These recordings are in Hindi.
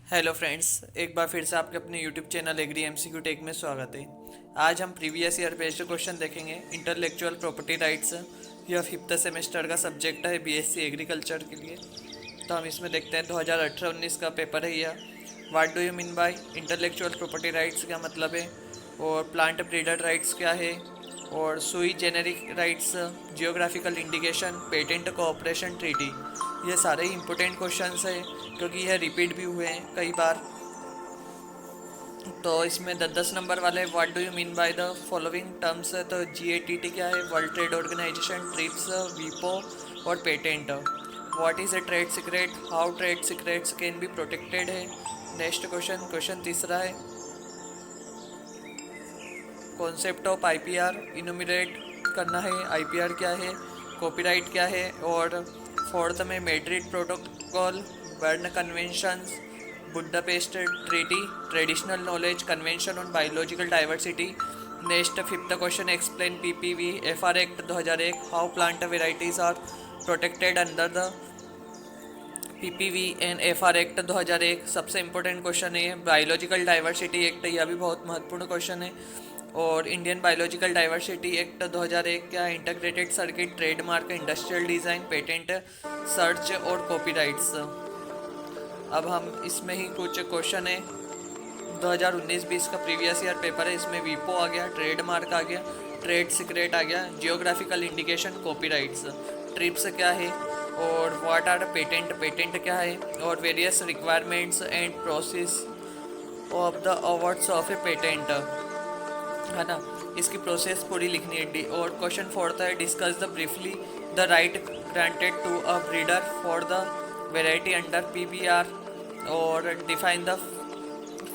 हेलो फ्रेंड्स, एक बार फिर से आपके अपने YouTube channel agri MCQ tech में स्वागत है। आज हम प्रीवियस ईयर बेस्ड क्वेश्चन देखेंगे इंटेलेक्चुअल प्रॉपर्टी राइट्स। यह फिफ्थ सेमेस्टर का सब्जेक्ट है बीएससी एग्रीकल्चर के लिए। तो हम इसमें देखते हैं 2018-19 का पेपर है यह। What do you mean by intellectual property rights, क्या मतलब है, और प्लांट ब्रीडर राइट्स क्या है, और सुई generis rights, geographical indication, patent cooperation treaty. ये सारे ही इंपॉर्टेंट क्वेश्चंस है क्योंकि यह रिपीट भी हुए हैं कई बार। तो इसमें 10-10 नंबर वाले what do you mean by the following terms है। तो जीएटीटी क्या है, वर्ल्ड ट्रेड ऑर्गेनाइजेशन, ट्रिप्स, वीपो और patent. What is a trade secret, how trade secrets can be protected है। नेक्स्ट क्वेश्चन तीसरा है, कॉन्सेप्ट ऑफ आईपीआर इनुमिरेट करना है। आईपीआर क्या है, कॉपीराइट क्या है, और फोर्थ में Madrid protocol, Berne conventions, Budapest treaty, traditional knowledge, convention on biological diversity. Next fifth question, explain PPV FR act 2001, how plant varieties are protected under the PPV and FR act 2001। सबसे इंपॉर्टेंट क्वेश्चन है बायोलॉजिकल डाइवर्सिटी एक्ट, यह भी बहुत महत्वपूर्ण क्वेश्चन है। और इंडियन बायोलॉजिकल डाइवर्सिटी एक्ट 2001 क्या, integrated circuit, trademark, industrial design, patent, search और कॉपीराइट्स। अब हम इसमें ही कुछ क्वेश्चन है 2019-20 का प्रीवियस ईयर पेपर है। इसमें वीपो आ गया, ट्रेडमार्क आ गया, ट्रेड सीक्रेट आ गया, जियोग्राफिकल इंडिकेशन, कॉपीराइट्स, ट्रिप्स क्या है, और व्हाट आर पेटेंट, पेटेंट क्या है, और various requirements and process of the awards of a patent, है ना। इसकी प्रोसेस पूरी लिखनी है। और क्वेश्चन फोर्थ है, discuss the briefly the right granted to a breeder for the variety under PBR, और डिफाइन द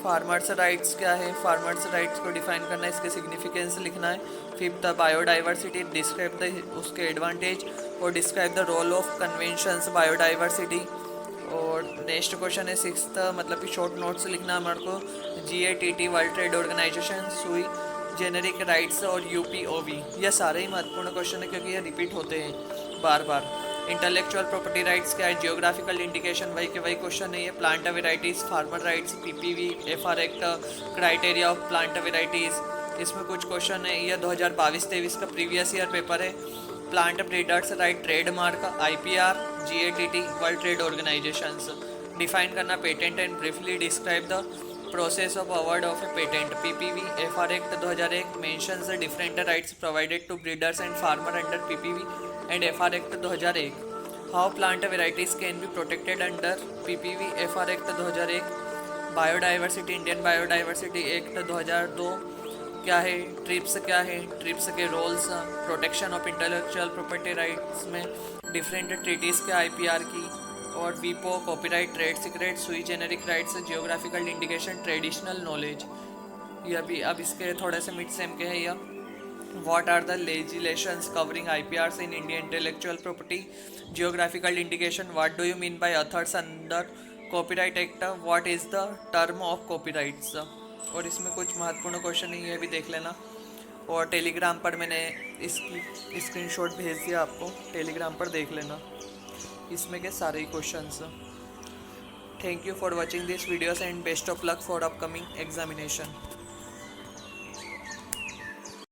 फार्मर्स राइट्स क्या है, फार्मर्स राइट्स को डिफाइन करना है, इसके सिग्निफिकेंस लिखना है। फिफ्थ बायोडाइवर्सिटी, डिस्क्राइब द उसके एडवांटेज, और describe the role of conventions biodiversity. और नेक्स्ट क्वेश्चन है सिक्स्थ, मतलब कि शॉर्ट नोट्स लिखना है हमारे को। GATT, world trade organization, sui generis rights और यूपीओवी। यह सारे ही महत्वपूर्ण क्वेश्चन है क्योंकि ये रिपीट होते हैं बार बार। इंटेलेक्चुअल प्रॉपर्टी राइट्स क्या है, जियोग्राफिकल इंडिकेशन वही के वही क्वेश्चन है ये। Plant varieties, farmer rights, PPV FR act, criteria of plant varieties. इसमें कुछ क्वेश्चन है, यह 2022-23 का प्रीवियस ईयर पेपर है। Plant breeders right, trademark, IPR, GATT, world trade organisations. Define करना patent and briefly describe the process of award of a patent. PPV FR act 2001 mentions the different rights provided to breeders and farmer under PPV and FR act 2001। How plant varieties can be protected under PPV FR act 2001। Biodiversity, Indian biodiversity act 2002 क्या है, ट्रिप्स क्या है, ट्रिप्स के roles, protection of intellectual property rights में डिफरेंट ट्रीटीज़ के आईपीआर की, और वीपो, copyright, trade secret, sui generis rights, geographical indication, traditional knowledge. यह भी अब इसके थोड़े से मिड सेम के है यह। What are the legislations covering IPRs in India intellectual property? Geographical indication. What do you mean by authors under Copyright Act? What is the term of copyrights? और इसमें कुछ महत्वपूर्ण क्वेश्चन है, ये भी देख लेना। और टेलीग्राम पर मैंने इसकी स्क्रीनशॉट भेज दिया आपको, टेलीग्राम पर देख लेना इसमें के सारे ही questions. Thank you for watching this videos and best of luck for upcoming examination.